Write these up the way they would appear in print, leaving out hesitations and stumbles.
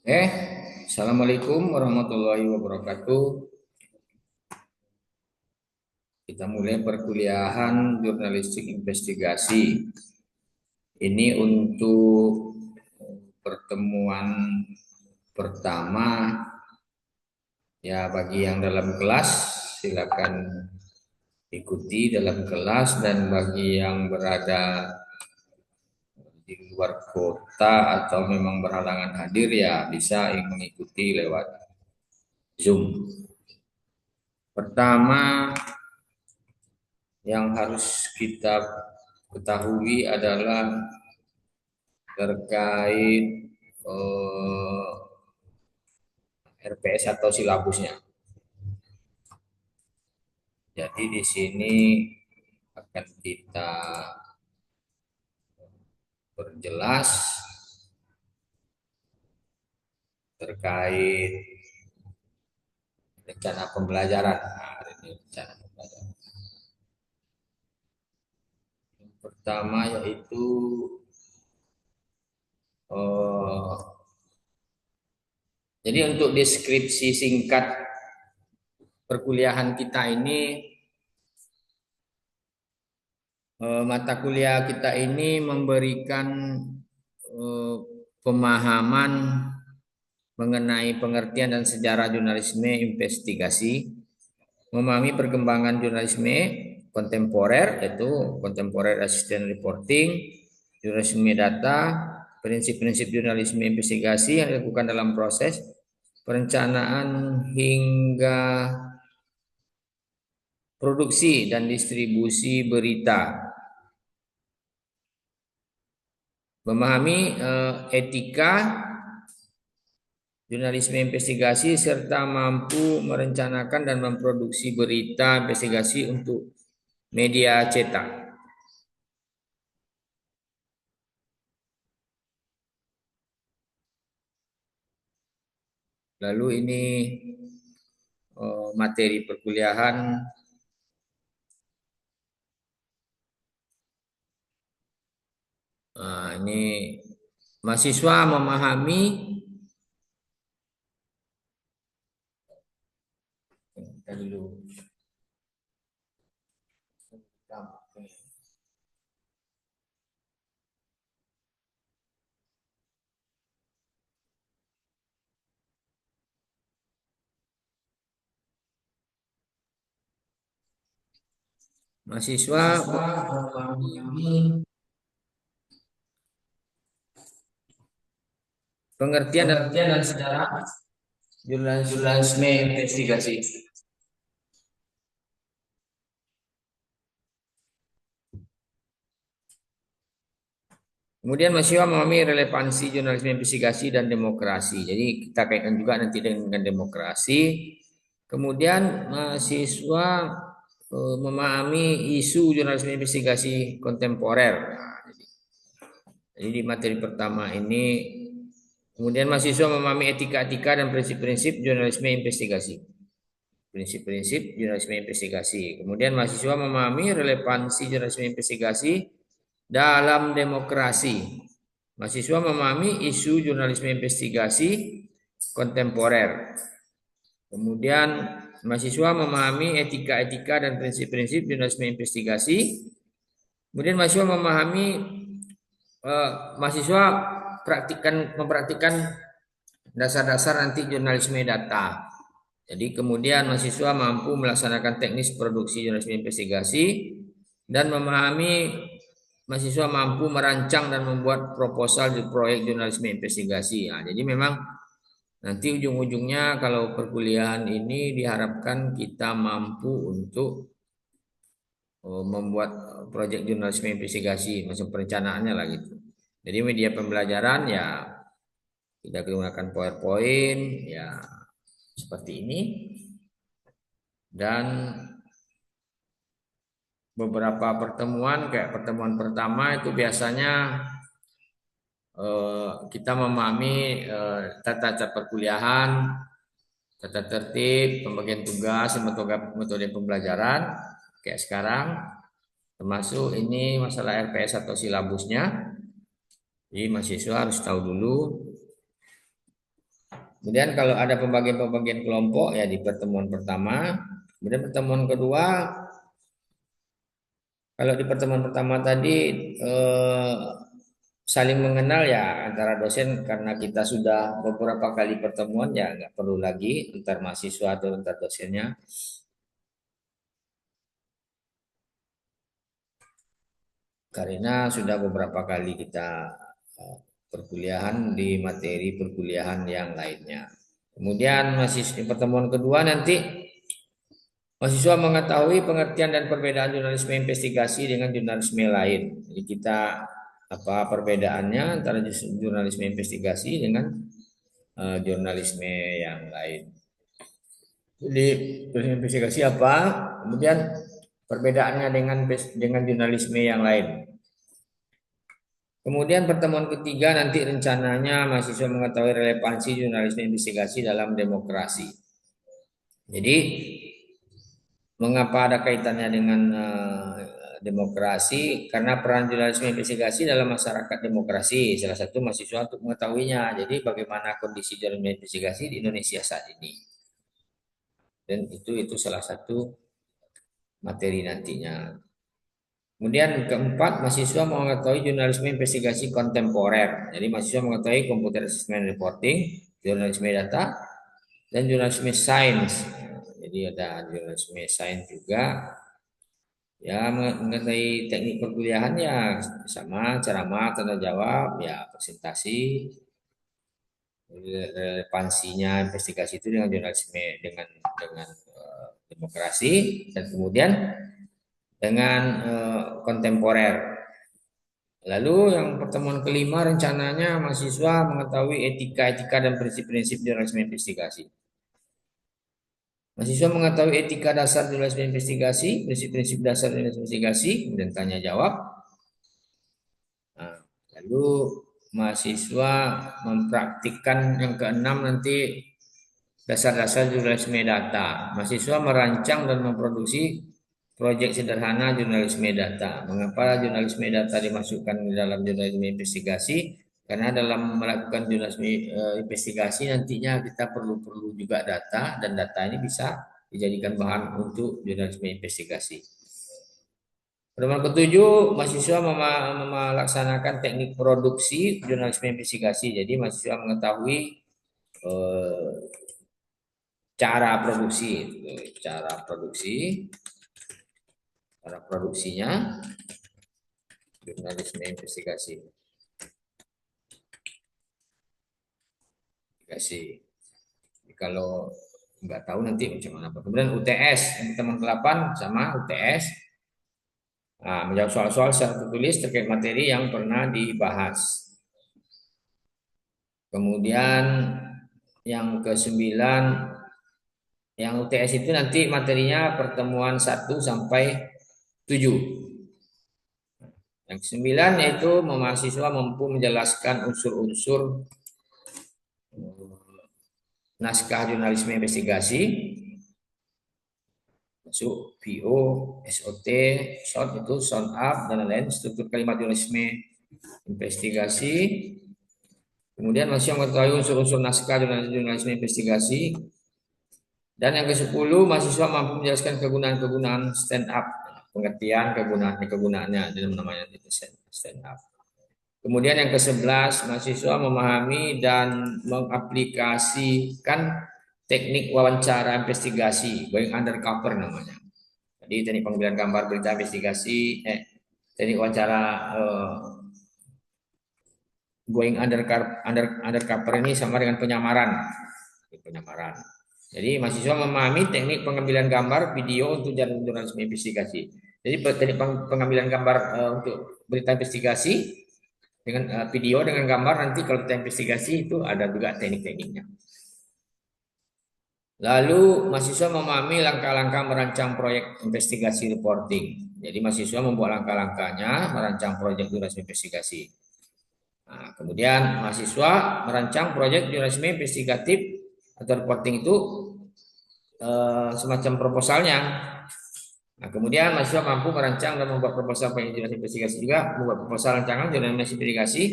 Assalamualaikum warahmatullahi wabarakatuh. Kita mulai perkuliahan jurnalistik investigasi. Ini untuk pertemuan pertama ya bagi yang dalam kelas silakan ikuti dalam kelas dan bagi yang berada di luar kota atau memang berhalangan hadir ya bisa mengikuti lewat Zoom. Pertama yang harus kita ketahui adalah terkait RPS atau silabusnya. Jadi di sini akan kita perjelas terkait rencana pembelajaran. Nah, ini rencana pembelajaran. Yang pertama yaitu eh, jadi untuk deskripsi singkat perkuliahan kita ini mata kuliah kita ini memberikan eh, pemahaman mengenai pengertian dan sejarah jurnalisme investigasi, memahami perkembangan jurnalisme kontemporer, yaitu contemporary assistant reporting, jurnalisme data, prinsip-prinsip jurnalisme investigasi yang dilakukan dalam proses perencanaan hingga produksi dan distribusi berita. Memahami etika jurnalisme investigasi serta mampu merencanakan dan memproduksi berita investigasi untuk media cetak. Lalu ini materi perkuliahan. Nah, ini mahasiswa memahami dulu. Mahasiswa memahami pengertian dan sejarah jurnalisme investigasi. Kemudian mahasiswa memahami relevansi jurnalisme investigasi dan demokrasi. Jadi kita kaitkan juga nanti dengan demokrasi. Kemudian mahasiswa memahami isu jurnalisme investigasi kontemporer. Nah, jadi di materi pertama ini, kemudian mahasiswa memahami etika-etika dan prinsip-prinsip jurnalisme investigasi. Prinsip-prinsip jurnalisme investigasi. Kemudian mahasiswa memahami relevansi jurnalisme investigasi dalam demokrasi. Mahasiswa memahami isu jurnalisme investigasi kontemporer. Kemudian mahasiswa memahami etika-etika dan prinsip-prinsip jurnalisme investigasi. Kemudian mahasiswa memahami mahasiswa mempraktikkan dasar-dasar nanti jurnalisme data. Jadi kemudian mahasiswa mampu melaksanakan teknis produksi jurnalisme investigasi dan memahami mahasiswa mampu merancang dan membuat proposal di proyek jurnalisme investigasi. Nah, jadi memang nanti ujung-ujungnya kalau perkuliahan ini diharapkan kita mampu untuk membuat proyek jurnalisme investigasi, masuk perencanaannya lah gitu. Jadi media pembelajaran ya kita gunakan PowerPoint ya seperti ini dan beberapa pertemuan kayak pertemuan pertama itu biasanya kita memahami tata cara perkuliahan, tata tertib, pembagian tugas, metode pembelajaran kayak sekarang, termasuk ini masalah RPS atau silabusnya. Jadi mahasiswa harus tahu dulu Kemudian kalau ada pembagian-pembagian kelompok ya di pertemuan pertama. Kemudian pertemuan kedua, kalau di pertemuan pertama tadi eh, saling mengenal ya antara dosen karena kita sudah beberapa kali pertemuan ya nggak perlu lagi antar mahasiswa atau antar dosennya karena sudah beberapa kali kita perkuliahan di materi perkuliahan yang lainnya. Kemudian masih di pertemuan kedua nanti mahasiswa mengetahui pengertian dan perbedaan jurnalisme investigasi dengan jurnalisme lain. Jadi kita apa perbedaannya antara jurnalisme investigasi dengan jurnalisme yang lain. Jadi jurnalisme investigasi apa? Kemudian perbedaannya dengan jurnalisme yang lain. Kemudian pertemuan ketiga nanti rencananya mahasiswa mengetahui relevansi jurnalisme investigasi dalam demokrasi. Jadi mengapa ada kaitannya dengan demokrasi? Karena peran jurnalisme investigasi dalam masyarakat demokrasi. Salah satu mahasiswa untuk mengetahuinya. Jadi bagaimana kondisi jurnalisme investigasi di Indonesia saat ini. Dan itu salah satu materi nantinya. Kemudian keempat, mahasiswa mengetahui jurnalisme investigasi kontemporer. Jadi mahasiswa mengetahui computer assessment reporting, jurnalisme data, dan jurnalisme sains. Jadi ada jurnalisme sains juga. Ya mengenai teknik perkuliahan ya sama ceramah, tanya jawab, ya presentasi, relevansinya investigasi itu dengan jurnalisme dengan demokrasi dan kemudian dengan kontemporer. Lalu yang pertemuan kelima rencananya mahasiswa mengetahui etika-etika dan prinsip-prinsip jurnalisme investigasi. Mahasiswa mengetahui etika dasar jurnalisme investigasi, prinsip-prinsip dasar jurnalisme investigasi, kemudian tanya jawab. Nah, lalu mahasiswa mempraktikkan yang keenam nanti dasar-dasar jurnalisme data. Mahasiswa merancang dan memproduksi proyek sederhana jurnalisme data. Mengapa jurnalisme data dimasukkan di dalam jurnalisme investigasi? Karena dalam melakukan jurnalisme investigasi nantinya kita perlu juga data dan data ini bisa dijadikan bahan untuk jurnalisme investigasi. Pertemuan ketujuh, mahasiswa melaksanakan teknik produksi jurnalisme investigasi. Jadi mahasiswa mengetahui eh, cara produksinya jurnalisme investigasi. Kalau nggak tahu nanti macam mana. Kemudian UTS, teman ke-8 sama UTS. Nah, menjawab soal-soal secara tertulis terkait materi yang pernah dibahas. Kemudian yang ke-9, yang UTS itu nanti materinya pertemuan 1 sampai 7. Yang ke-9 yaitu mahasiswa mampu menjelaskan unsur-unsur naskah jurnalisme investigasi masuk PO, SOT, SOT itu sound up dan lain-lain, struktur kalimat jurnalisme investigasi. Kemudian masih mengetahui unsur-unsur naskah jurnalisme investigasi. Dan yang ke-10 mahasiswa mampu menjelaskan kegunaan-kegunaan stand up, pengertian kegunaannya dalam namanya itu stand up. Kemudian yang ke-11 mahasiswa memahami dan mengaplikasikan teknik wawancara investigasi, going undercover namanya. Jadi teknik pengambilan gambar berita investigasi, teknik wawancara going undercover ini sama dengan penyamaran. Jadi mahasiswa memahami teknik pengambilan gambar video untuk jurnalisme investigasi. Jadi teknik pengambilan gambar untuk berita investigasi dengan video dengan gambar nanti kalau kita investigasi itu ada juga teknik-tekniknya. Lalu mahasiswa memahami langkah-langkah merancang proyek investigasi reporting. Jadi mahasiswa membuat langkah-langkahnya merancang proyek jurnalisme investigasi. Nah, kemudian mahasiswa merancang proyek jurnalisme investigatif atau reporting itu semacam proposalnya. Nah, kemudian mahasiswa mampu merancang dan membuat proposal proyek jurnalisme investigasi juga, membuat proposal rancangan jurnalisme investigasi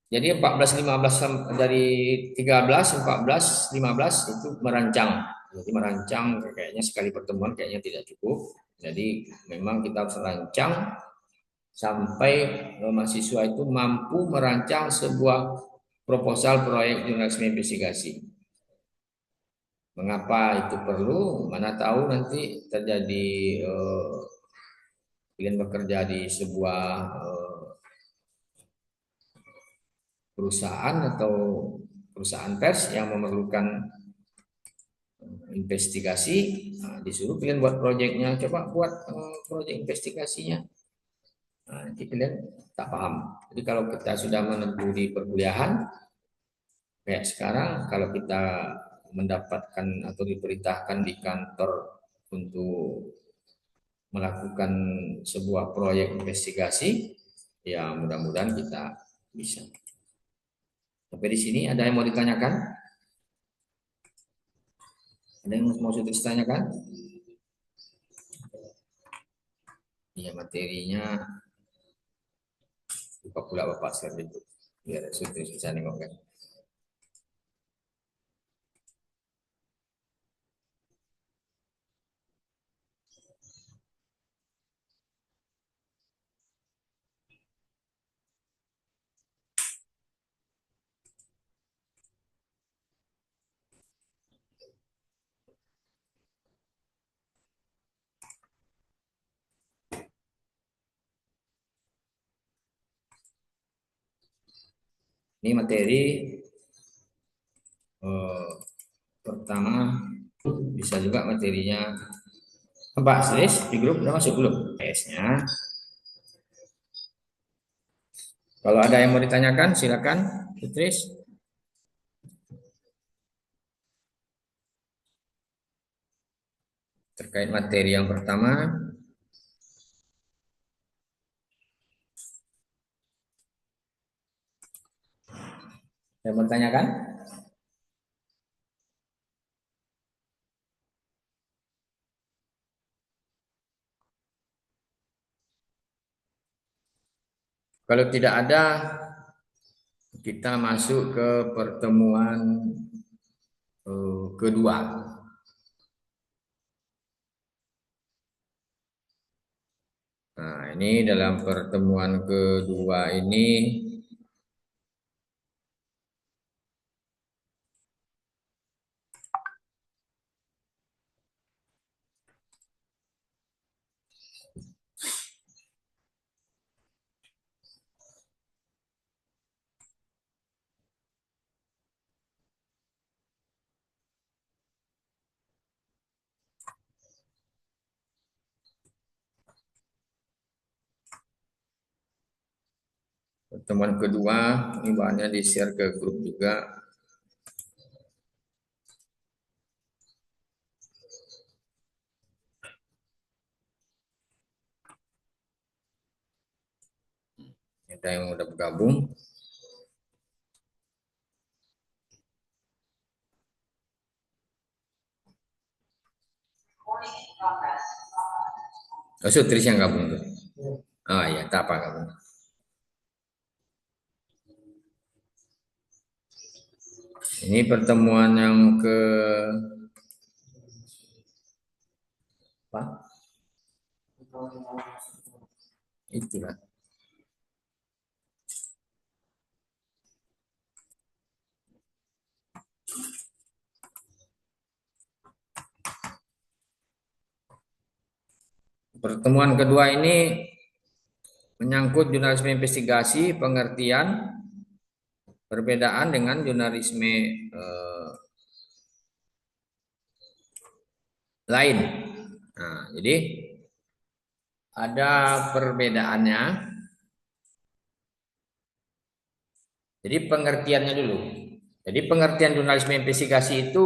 Jadi 14 15 dari 13 14 15 itu merancang. Jadi merancang kayaknya sekali pertemuan kayaknya tidak cukup. Jadi memang kita harus rancang sampai mahasiswa itu mampu merancang sebuah proposal proyek jurnalisme investigasi. Mengapa itu perlu? Mana tahu nanti terjadi ingin bekerja di sebuah perusahaan atau perusahaan pers yang memerlukan investigasi, nah, disuruh kalian buat proyeknya, coba buat proyek investigasinya. Nah, nanti kalian tak paham. Jadi kalau kita sudah menempuh di perkuliahan, kayak sekarang, kalau kita mendapatkan atau diperintahkan di kantor untuk melakukan sebuah proyek investigasi, ya mudah-mudahan kita bisa. Sampai di sini ada yang mau ditanyakan? Ada yang mau saya tanyakan? Iya, materinya buka pula Bapak share itu. Biar Sutris bisa nengok kan. Ini materi eh, pertama, bisa juga materinya. Mbak Sris di grup udah masuk belum? PS-nya. Kalau ada yang mau ditanyakan silakan, Sutris. Terkait materi yang pertama, yang mau ditanyakan? Kalau tidak ada, kita masuk ke pertemuan kedua. Nah, ini dalam pertemuan kedua ini pertemuan kedua ini bahannya di share ke grup juga. Ada yang udah bergabung. Oh, Sutris yang gabung tuh. Oh iya, tak apa gabung. Ini pertemuan yang ke apa? Itulah. Pertemuan kedua ini menyangkut jurnalisme investigasi, pengertian, perbedaan dengan jurnalisme lain. Nah, jadi ada perbedaannya. Jadi pengertiannya dulu. Jadi pengertian jurnalisme investigasi itu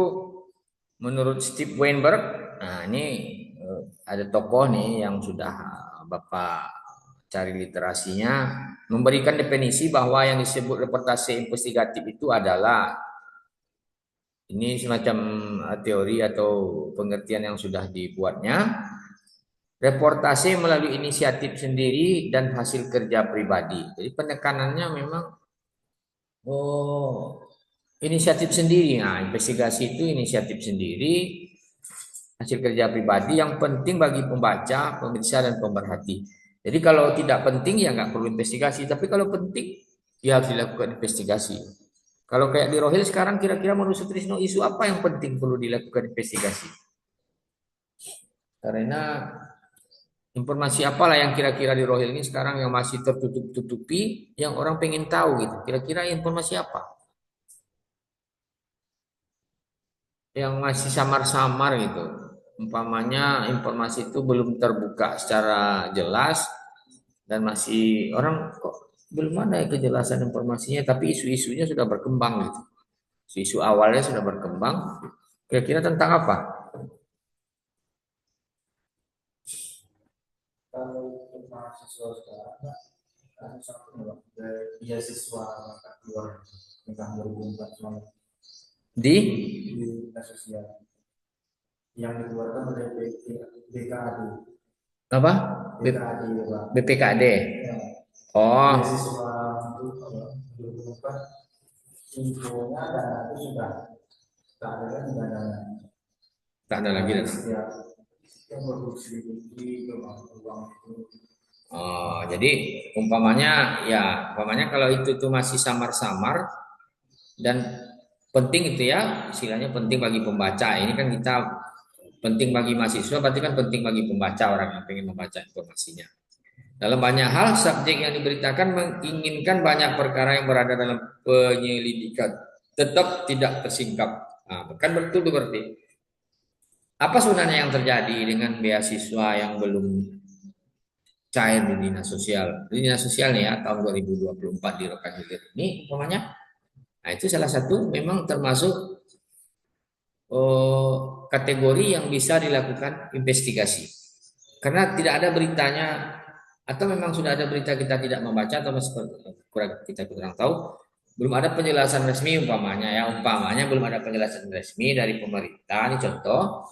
menurut Steve Weinberg, nah ini ada tokoh nih yang sudah Bapak cari literasinya, memberikan definisi bahwa yang disebut reportase investigatif itu adalah ini semacam teori atau pengertian yang sudah dibuatnya. Reportase melalui inisiatif sendiri dan hasil kerja pribadi. Jadi penekanannya memang Oh, inisiatif sendiri. Nah, investigasi itu inisiatif sendiri, hasil kerja pribadi yang penting bagi pembaca, pemirsa, dan pemerhati. Jadi kalau tidak penting ya nggak perlu investigasi. Tapi kalau penting ya harus dilakukan investigasi. Kalau kayak di Rohil sekarang kira-kira menurut Sutrisno isu apa yang penting perlu dilakukan investigasi? Karena informasi apalah yang kira-kira di Rohil ini sekarang yang masih tertutup-tutupi, yang orang pengen tahu gitu. Kira-kira informasi apa? Yang masih samar-samar gitu. Umpamanya informasi itu belum terbuka secara jelas dan masih orang kok belum ada kejelasan informasinya, tapi isu-isunya sudah berkembang gitu. Isu awalnya sudah berkembang. Kira-kira tentang apa? Kalau untuk mahasiswa sekarang kan satu beasiswa keluar tentang 2004 Di di dinas sosial yang dikeluarkan oleh BKAD apa? BKAD ya Pak. BPKD. Ya, Oh, beasiswa untuk 2004 infonya dan itu sudah tak ada lagi dananya. tak ada lagi. Setiap yang produksi bukti uang itu. Oh, jadi umpamanya kalau itu tuh masih samar-samar dan penting itu ya, istilahnya penting bagi pembaca. Ini kan kita penting bagi mahasiswa, berarti kan penting bagi pembaca orang yang pengen membaca informasinya. Dalam banyak hal, subjek yang diberitakan menginginkan banyak perkara yang berada dalam penyelidikan tetap tidak tersingkap. Nah, kan betul tuh berarti. Apa sebenarnya yang terjadi dengan beasiswa yang belum cair di dinas sosial? Di dinas sosial nih ya, tahun 2024 di Rokan Hilir ini, umpamanya. Nah, itu salah satu memang termasuk kategori yang bisa dilakukan investigasi. Karena tidak ada beritanya atau memang sudah ada berita kita tidak membaca atau kurang kita kurang tahu, belum ada penjelasan resmi umpamanya belum ada penjelasan resmi dari pemerintah. Ini contoh,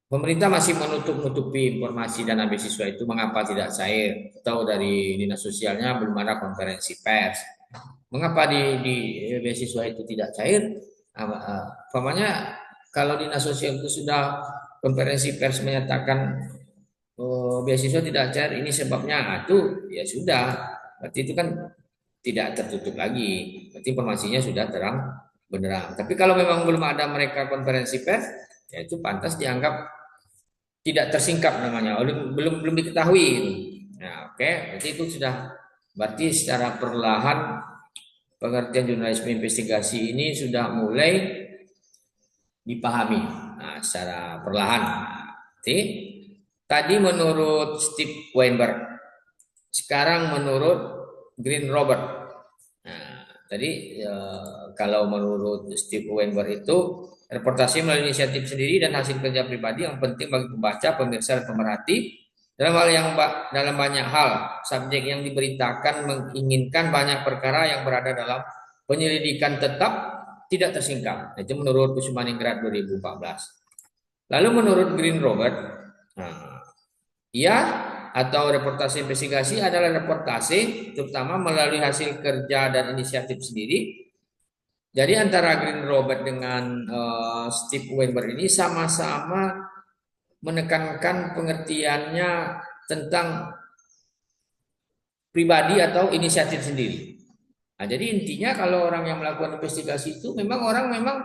pemerintah masih menutup-nutupi informasi dana beasiswa itu mengapa tidak cair, atau dari dinas sosialnya belum ada konferensi pers. Mengapa di beasiswa itu tidak cair? Umpamanya kalau dinas sosial itu sudah konferensi pers menyatakan beasiswa tidak cair, ini sebabnya. Itu ya sudah, berarti itu kan tidak tertutup lagi, berarti informasinya sudah terang benderang. Tapi kalau memang belum ada mereka konferensi pers, ya itu pantas dianggap tidak tersingkap namanya, belum belum diketahui gitu. Nah, oke, berarti itu sudah, berarti secara perlahan pengertian jurnalisme investigasi ini sudah mulai dipahami, nah, secara perlahan. Jadi, tadi menurut Steve Weinberg, sekarang menurut Green Robert. Nah, tadi kalau menurut Steve Weinberg itu reportasi melalui inisiatif sendiri dan hasil kerja pribadi yang penting bagi pembaca, pemirsa, dan pemerhati. Dalam banyak hal, subjek yang diberitakan menginginkan banyak perkara yang berada dalam penyelidikan tetap tidak tersingkap. Itu menurut Kusumaningrat 2014. Lalu menurut Green Robert, nah, ia atau reportasi investigasi adalah reportasi terutama melalui hasil kerja dan inisiatif sendiri. Jadi antara Green Robert dengan Steve Weinberg ini sama-sama menekankan pengertiannya tentang pribadi atau inisiatif sendiri. Nah, jadi intinya kalau orang yang melakukan investigasi itu memang orang memang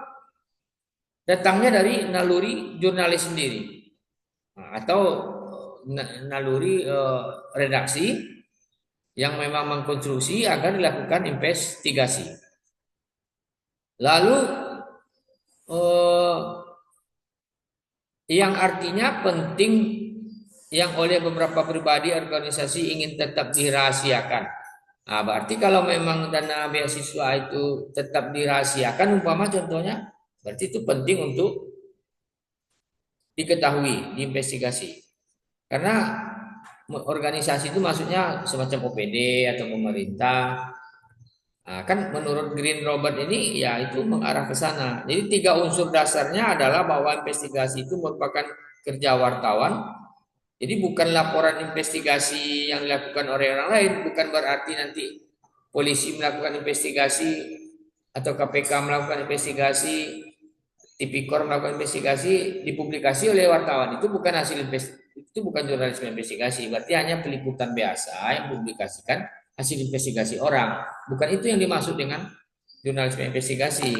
datangnya dari naluri jurnalis sendiri. Nah, atau naluri redaksi yang memang mengkonstruksi agar dilakukan investigasi. Lalu eh, yang artinya penting yang oleh beberapa pribadi organisasi ingin tetap dirahasiakan. Nah, berarti kalau memang dana beasiswa itu tetap dirahasiakan, umpama contohnya, berarti itu penting untuk diketahui, diinvestigasi. Karena organisasi itu maksudnya semacam OPD atau pemerintah. Nah, kan menurut Green Robert ini ya itu mengarah ke sana. Jadi tiga unsur dasarnya adalah bahwa investigasi itu merupakan kerja wartawan. Jadi bukan laporan investigasi yang dilakukan oleh orang lain, bukan berarti nanti polisi melakukan investigasi atau KPK melakukan investigasi, Tipikor melakukan investigasi, dipublikasi oleh wartawan, itu bukan itu bukan jurnalisme investigasi, berarti hanya peliputan biasa yang mempublikasikan hasil investigasi orang. Bukan itu yang dimaksud dengan jurnalisme investigasi.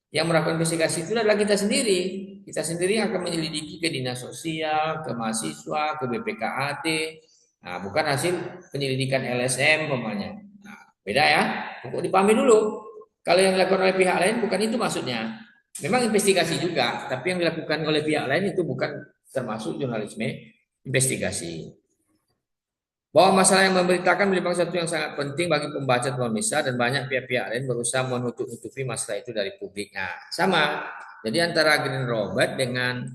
Yang melakukan investigasi itu adalah kita sendiri. Kita sendiri akan menyelidiki ke dinas sosial, ke mahasiswa, ke BPKAD. Nah, bukan hasil penyelidikan LSM umpamanya. Nah, beda ya. Untuk dipahami dulu. Kalau yang dilakukan oleh pihak lain bukan itu maksudnya. Memang investigasi juga, tapi yang dilakukan oleh pihak lain itu bukan termasuk jurnalisme investigasi. Bahwa masalah yang memberitakan merupakan satu yang sangat penting bagi pembaca dan pemirsa, dan banyak pihak-pihak lain berusaha menutup-nutupi masalah itu dari publiknya. Sama. Jadi antara Green Robert dengan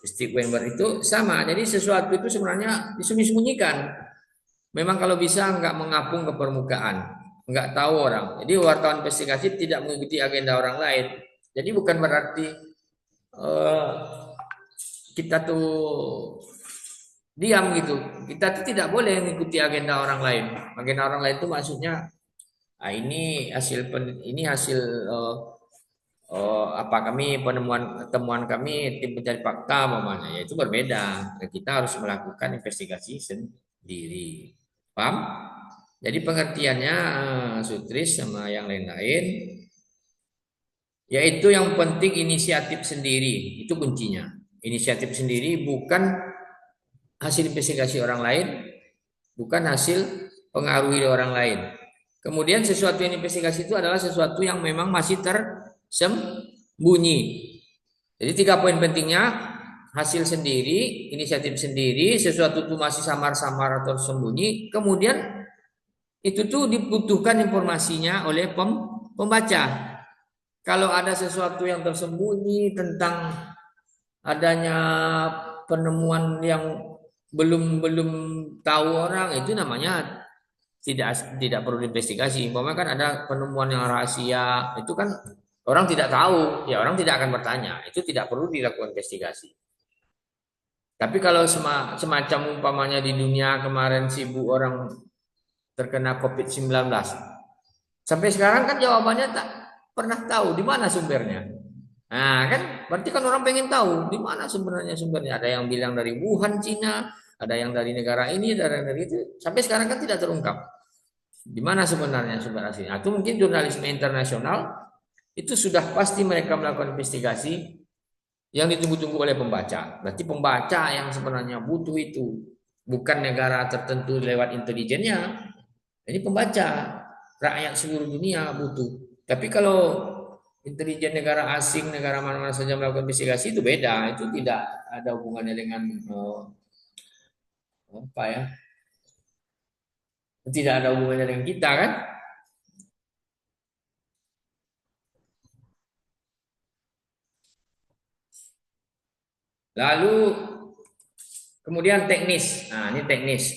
Steve Weinberg itu sama. Jadi sesuatu itu sebenarnya disembunyikan. Memang kalau bisa nggak mengapung ke permukaan, nggak tahu orang. Jadi wartawan investigasi tidak mengikuti agenda orang lain. Jadi bukan berarti kita tuh diam gitu. Kita tuh tidak boleh mengikuti agenda orang lain. Agenda orang lain itu maksudnya, ini hasil apa kami temuan kami tim pencari fakta mamanya, ya itu berbeda. Kita harus melakukan investigasi sendiri. Paham? Jadi pengertiannya Sutris sama yang lain-lain, yaitu yang penting inisiatif sendiri, itu kuncinya. Inisiatif sendiri bukan hasil investigasi orang lain, bukan hasil pengaruhi orang lain. Kemudian sesuatu yang investigasi itu adalah sesuatu yang memang masih tersembunyi. Jadi 3 poin pentingnya: hasil sendiri, inisiatif sendiri, sesuatu itu masih samar-samar atau sembunyi. Kemudian itu tuh dibutuhkan informasinya oleh pembaca. Kalau ada sesuatu yang tersembunyi tentang adanya penemuan yang belum tahu orang, itu namanya tidak perlu diinvestigasi. Umpamanya kan ada penemuan yang rahasia, itu kan orang tidak tahu, ya orang tidak akan bertanya. Itu tidak perlu dilakukan investigasi. Tapi kalau semacam umpamanya di dunia kemarin sibuk orang terkena COVID-19, sampai sekarang kan jawabannya tak pernah tahu di mana sumbernya. Nah, kan berarti kan orang pengen tahu di mana sebenarnya sumbernya. Ada yang bilang dari Wuhan, Cina, ada yang dari negara ini, dari itu. Sampai sekarang kan tidak terungkap di mana sebenarnya sumber aslinya. Itu mungkin jurnalisme internasional itu sudah pasti mereka melakukan investigasi yang ditunggu-tunggu oleh pembaca. Berarti pembaca yang sebenarnya butuh itu, bukan negara tertentu lewat intelijennya. Ini pembaca, rakyat seluruh dunia butuh. Tapi kalau intelijen negara asing, negara mana-mana saja melakukan investigasi, itu beda. Itu tidak ada hubungannya dengan apa ya? Tidak ada hubungannya dengan kita kan? Lalu kemudian teknis. Nah, ini teknis.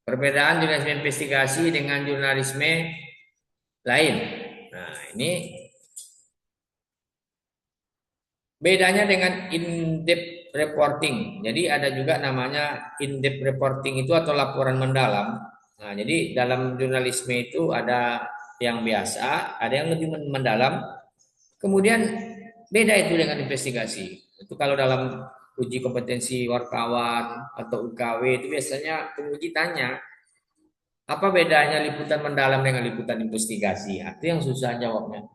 Perbedaan jurnalisme investigasi dengan jurnalisme lain. Nah, ini bedanya dengan in-depth reporting. Jadi ada juga namanya in-depth reporting itu atau laporan mendalam. Nah, jadi dalam jurnalisme itu ada yang biasa, ada yang lebih mendalam. Kemudian beda itu dengan investigasi. Itu kalau dalam uji kompetensi wartawan atau UKW itu biasanya penguji tanya, apa bedanya liputan mendalam dengan liputan investigasi? Itu yang susah jawabnya.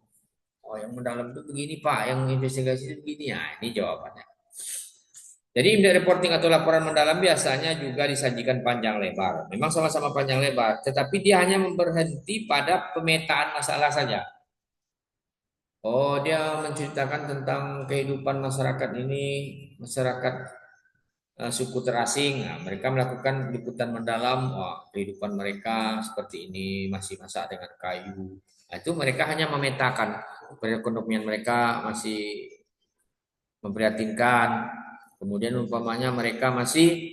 Oh, yang mendalam itu begini Pak, yang investigasi itu begini. Ya, ini jawabannya. Jadi in-depth reporting atau laporan mendalam biasanya juga disajikan panjang lebar. Memang sama-sama panjang lebar, tetapi dia hanya berhenti pada pemetaan masalah saja. Oh, dia menceritakan tentang kehidupan masyarakat ini, masyarakat suku terasing. Nah, mereka melakukan liputan mendalam, kehidupan mereka seperti ini, masih masak dengan kayu. Nah, itu mereka hanya memetakan perekonomian mereka masih memprihatinkan. Kemudian umpamanya mereka masih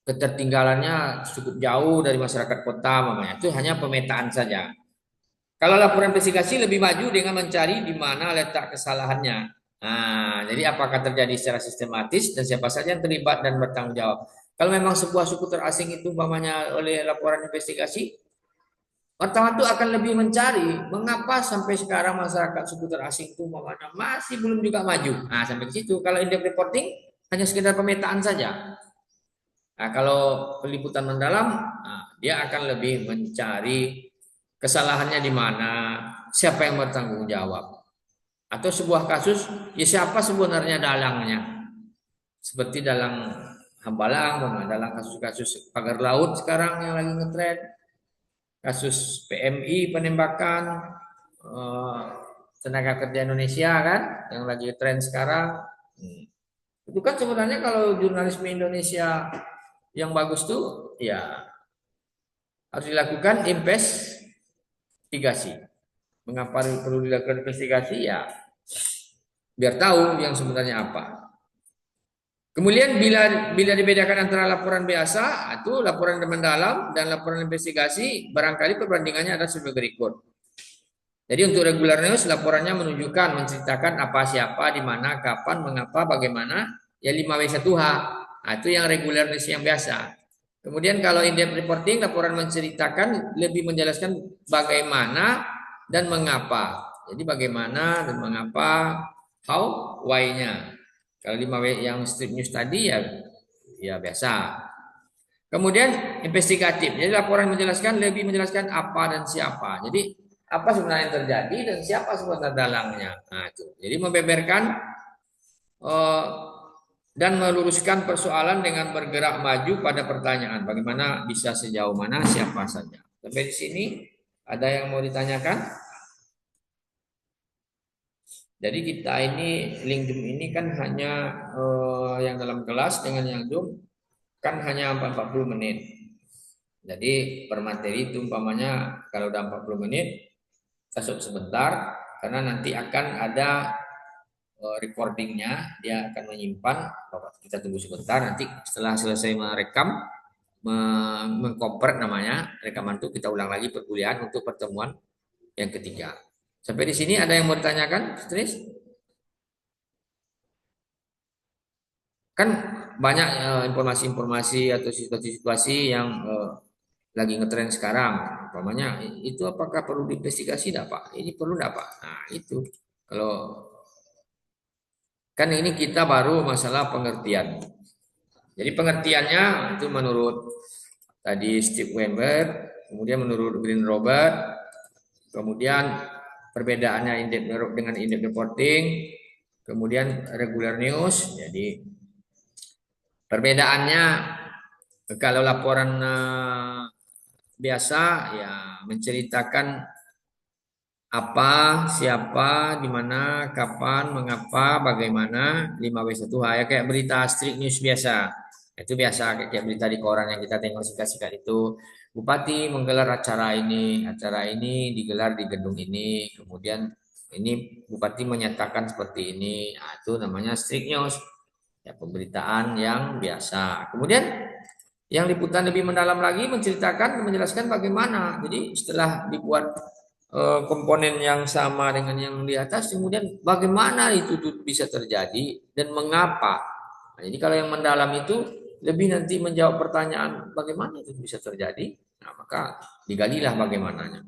ketertinggalannya cukup jauh dari masyarakat kota, mamanya. Itu hanya pemetaan saja. Kalau laporan investigasi lebih maju dengan mencari di mana letak kesalahannya. Nah, jadi apakah terjadi secara sistematis dan siapa saja yang terlibat dan bertanggung jawab. Kalau memang sebuah suku terasing itu umpamanya oleh laporan investigasi, wartawan itu akan lebih mencari mengapa sampai sekarang masyarakat suku terasing itu umpamanya masih belum juga maju. Nah, sampai ke situ. Kalau in-depth reporting hanya sekedar pemetaan saja. Nah, kalau peliputan mendalam, dia akan lebih mencari kesalahannya di mana, siapa yang bertanggung jawab. Atau sebuah kasus, ya siapa sebenarnya dalangnya. Seperti dalam Hambalang, dalam kasus-kasus pagar laut sekarang yang lagi ngetren, kasus PMI penembakan eh, tenaga kerja Indonesia kan, yang lagi tren sekarang. Hmm. Itu kan sebenarnya kalau jurnalisme Indonesia yang bagus tuh, ya harus dilakukan investigasi. Mengapa perlu dilakukan investigasi? Ya biar tahu yang sebenarnya apa. Kemudian bila bila dibedakan antara laporan biasa itu laporan mendalam dan laporan investigasi, barangkali perbandingannya ada sebagai berikut. Jadi untuk regular news laporannya menunjukkan menceritakan apa siapa di mana kapan mengapa bagaimana ya 5W1H. Nah, itu yang regular news yang biasa. Kemudian kalau in-depth reporting laporan menceritakan lebih menjelaskan bagaimana dan mengapa. Jadi bagaimana dan mengapa, how, why-nya. Kalau 5W yang strip news tadi ya biasa. Kemudian investigatif. Jadi laporan menjelaskan lebih menjelaskan apa dan siapa. Jadi apa sebenarnya yang terjadi dan siapa sebenarnya dalangnya. Nah, itu. Jadi membeberkan eh, dan meluruskan persoalan dengan bergerak maju pada pertanyaan. Bagaimana bisa sejauh mana siapa saja. Sampai di sini ada yang mau ditanyakan? Jadi kita ini link Zoom ini kan hanya yang dalam kelas dengan yang Zoom kan hanya 40 menit. Jadi per materi itu umpamanya kalau udah 40 menit kita sebentar karena nanti akan ada recordingnya, dia akan menyimpan. Kita tunggu sebentar, nanti setelah selesai merekam, mengkompret namanya rekaman itu kita ulang lagi perkuliahan untuk pertemuan yang ketiga. Sampai di sini ada yang mau ditanyakan, Tris? Kan banyak informasi-informasi atau situasi-situasi yang lagi ngetren sekarang. Umpamanya itu apakah perlu diinvestigasi enggak, Pak? Ini perlu enggak, Pak? Nah, itu. Kalau kan ini kita baru masalah pengertian. Jadi pengertiannya itu menurut tadi Steve Weinberg, kemudian menurut Green Robert, kemudian perbedaannya dengan in-depth reporting, kemudian regular news. Jadi perbedaannya kalau laporan biasa ya menceritakan apa, siapa, di mana, kapan, mengapa, bagaimana, 5W1H ya kayak berita street news biasa. Itu biasa kayak berita di koran yang kita tengok sikat-sikat itu. Bupati menggelar acara ini digelar di gedung ini, kemudian ini bupati menyatakan seperti ini. Nah, itu namanya street news. Ya, pemberitaan yang biasa. Kemudian yang liputan lebih mendalam lagi menceritakan, menjelaskan bagaimana. Jadi setelah dibuat komponen yang sama dengan yang di atas, kemudian bagaimana itu bisa terjadi dan mengapa. Nah, jadi kalau yang mendalam itu lebih nanti menjawab pertanyaan bagaimana itu bisa terjadi, nah, maka digalilah bagaimananya.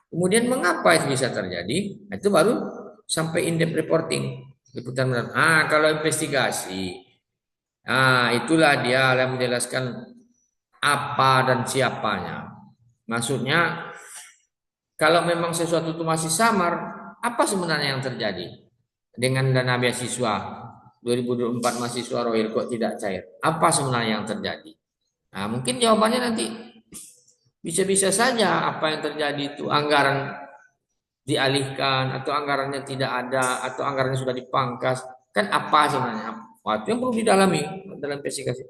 Kemudian mengapa itu bisa terjadi, nah, itu baru sampai in-depth reporting. Liputan mendalam. Kalau investigasi, itulah dia yang menjelaskan apa dan siapanya. Maksudnya kalau memang sesuatu itu masih samar, apa sebenarnya yang terjadi dengan dana beasiswa 2024 mahasiswa Rohir kok tidak cair? Apa sebenarnya yang terjadi? Nah, mungkin jawabannya nanti bisa-bisa saja apa yang terjadi itu anggaran dialihkan atau anggarannya tidak ada atau anggarannya sudah dipangkas. Kan apa sebenarnya? Waktu yang perlu didalami dalam investigasi.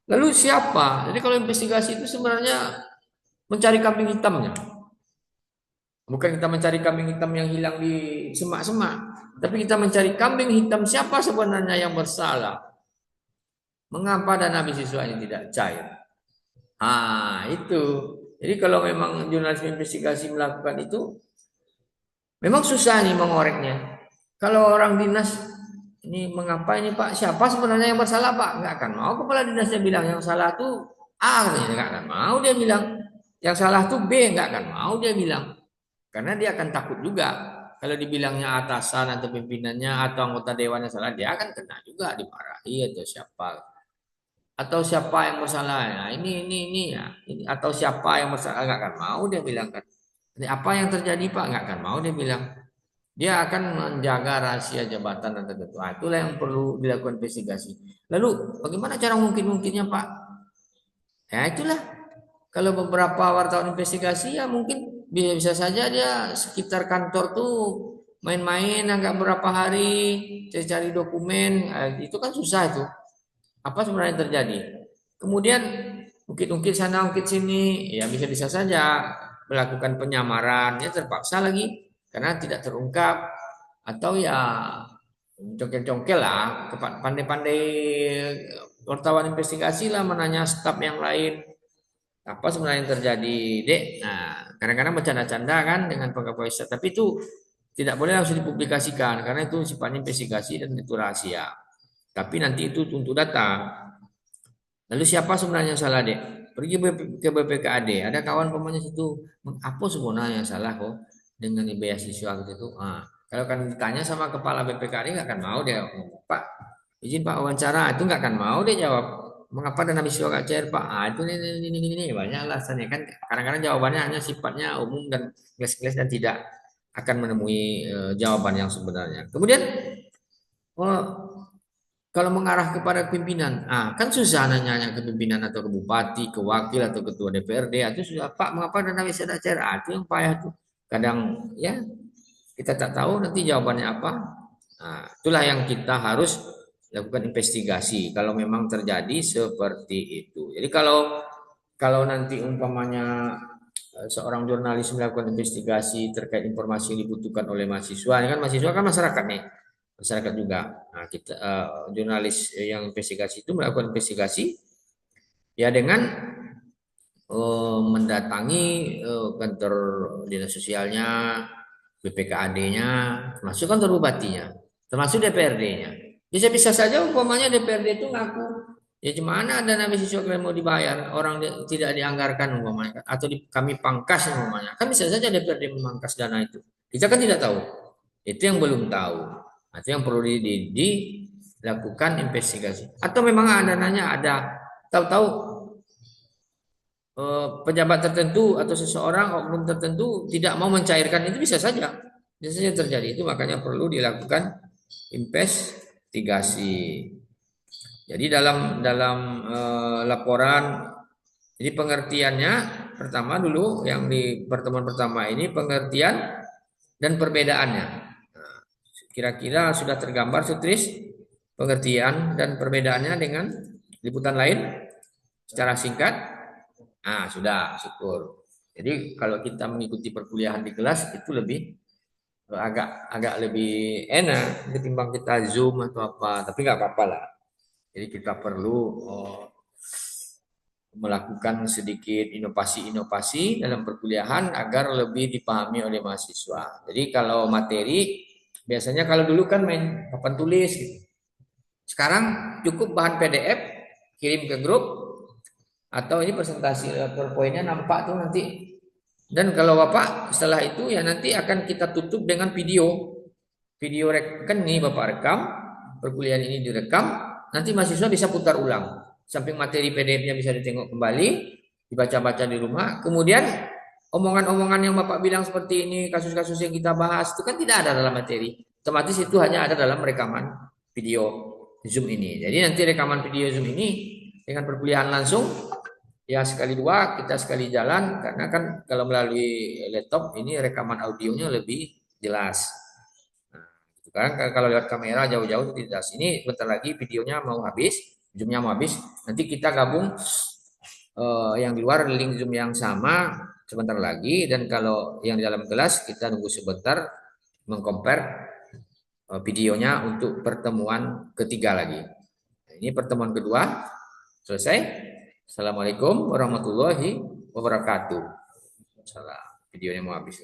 Lalu siapa? Jadi kalau investigasi itu sebenarnya mencari kambing hitamnya. Bukan kita mencari kambing hitam yang hilang di semak-semak, tapi kita mencari kambing hitam siapa sebenarnya yang bersalah. Mengapa dana beasiswa ini tidak cair? Itu. Jadi kalau memang jurnalis investigasi melakukan itu, memang susah nih mengoreknya. Kalau orang dinas ini mengapa ini Pak? Siapa sebenarnya yang bersalah Pak? Nggak akan mau kepala dinasnya bilang yang salah tuh A, katanya. Nggak akan mau dia bilang. Yang salah tuh B, nggak akan mau dia bilang. Karena dia akan takut juga. Kalau dibilangnya atasan atau pimpinannya atau anggota dewan yang salah, dia akan kena juga dimarahi atau siapa. Atau siapa yang bersalah ya, ini ya. Atau siapa yang bersalah, nggak akan mau dia bilang kan. Ini apa yang terjadi Pak? Nggak akan mau dia bilang. Dia akan menjaga rahasia jabatan dan tertentu. Nah, itulah yang perlu dilakukan investigasi. Lalu bagaimana cara mungkin-mungkinnya Pak? Ya itulah. Kalau beberapa wartawan investigasi ya mungkin bisa saja dia sekitar kantor tuh main-main agak berapa hari, cari-cari dokumen. Itu kan susah itu. Apa sebenarnya yang terjadi? Kemudian ungkit-ungkit sana, ungkit sini, ya bisa-bisa saja melakukan penyamaran, ya terpaksa lagi karena tidak terungkap atau ya congkel-congkel lah, pandai-pandai wartawan investigasi lah menanya staf yang lain apa sebenarnya yang terjadi, Dek. Nah, kadang-kadang bercanda-canda kan dengan pegawai riset, tapi itu tidak boleh langsung dipublikasikan karena itu sifatnya investigasi dan itu rahasia. Tapi nanti itu untuk data. Lalu siapa sebenarnya yang salah, Dek? Pergi ke BPKAD. Ada kawan pemainnya situ. Apa sebenarnya yang salah kok dengan beasiswa gitu itu? Ah, kalau kan ditanya sama kepala BPKAD nggak akan mau dia ngomong, Pak, izin Pak wawancara itu nggak akan mau dia jawab. Mengapa dana beasiswa nggak cair, Pak? Ah, itu ini banyak alasannya kan. Kadang-kadang jawabannya hanya sifatnya umum dan kles-kles dan tidak akan menemui jawaban yang sebenarnya. Kemudian oh, kalau mengarah kepada pimpinan, kan susah nanya ke pimpinan atau ke bupati, ke wakil atau ketua DPRD, itu sudah Pak mengapa dana wisata cair? Itu yang payah tuh. Kadang ya kita tak tahu nanti jawabannya apa. Nah, itulah yang kita harus lakukan investigasi kalau memang terjadi seperti itu. Jadi kalau kalau nanti umpamanya seorang jurnalis melakukan investigasi terkait informasi yang dibutuhkan oleh mahasiswa, ini kan mahasiswa kan masyarakat nih, masyarakat juga. Nah, kita jurnalis yang investigasi itu melakukan investigasi ya dengan mendatangi kantor dinas sosialnya, BPKAD-nya, termasuk kantor bupatinya, termasuk DPRD-nya. Bisa-bisa saja umpamanya DPRD itu ngaku ya gimana dana beasiswa kalian mau dibayar orang tidak dianggarkan umpamanya atau kami pangkas umpamanya kan bisa saja DPRD memangkas dana itu kita kan tidak tahu itu yang belum tahu. Nah, itu yang perlu dilakukan investigasi atau memang ada dananya ada tahu-tahu pejabat tertentu atau seseorang oknum tertentu tidak mau mencairkan itu bisa saja terjadi itu makanya perlu dilakukan investigasi. Jadi dalam dalam laporan jadi pengertiannya pertama dulu yang di pertemuan pertama ini pengertian dan perbedaannya. Nah, kira-kira sudah tergambar sutris pengertian dan perbedaannya dengan liputan lain secara singkat. Ah, sudah, syukur. Jadi kalau kita mengikuti perkuliahan di kelas itu lebih agak agak lebih enak ketimbang kita Zoom atau apa. Tapi nggak apa-apa lah. Jadi kita perlu melakukan sedikit inovasi-inovasi dalam perkuliahan agar lebih dipahami oleh mahasiswa. Jadi kalau materi biasanya kalau dulu kan main papan tulis gitu. Sekarang cukup bahan PDF kirim ke grup atau ini presentasi PowerPoint-nya nampak tuh nanti. Dan kalau Bapak setelah itu ya nanti akan kita tutup dengan video. Video kan nih Bapak rekam, perkuliahan ini direkam, nanti mahasiswa bisa putar ulang. Samping materi PDF-nya bisa ditengok kembali, dibaca-baca di rumah. Kemudian omongan-omongan yang Bapak bilang seperti ini, kasus-kasus yang kita bahas itu kan tidak ada dalam materi. Otomatis itu hanya ada dalam rekaman video Zoom ini. Jadi nanti rekaman video Zoom ini dengan perkuliahan langsung ya sekali dua kita sekali jalan karena kan kalau melalui laptop ini rekaman audionya lebih jelas. Nah, sekarang kalau lewat kamera jauh-jauh itu tidak. Ini bentar lagi videonya mau habis, zoomnya mau habis. Nanti kita gabung yang di luar link zoom yang sama sebentar lagi dan kalau yang di dalam kelas kita nunggu sebentar mengcompare videonya untuk pertemuan ketiga lagi. Nah, ini pertemuan kedua selesai. Assalamualaikum warahmatullahi wabarakatuh. Salah videonya mau habis.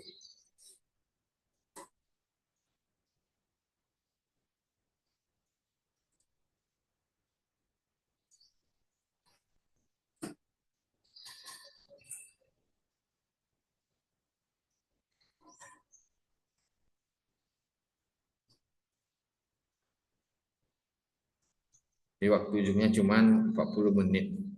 Di waktu ujungnya cuma 40 menit.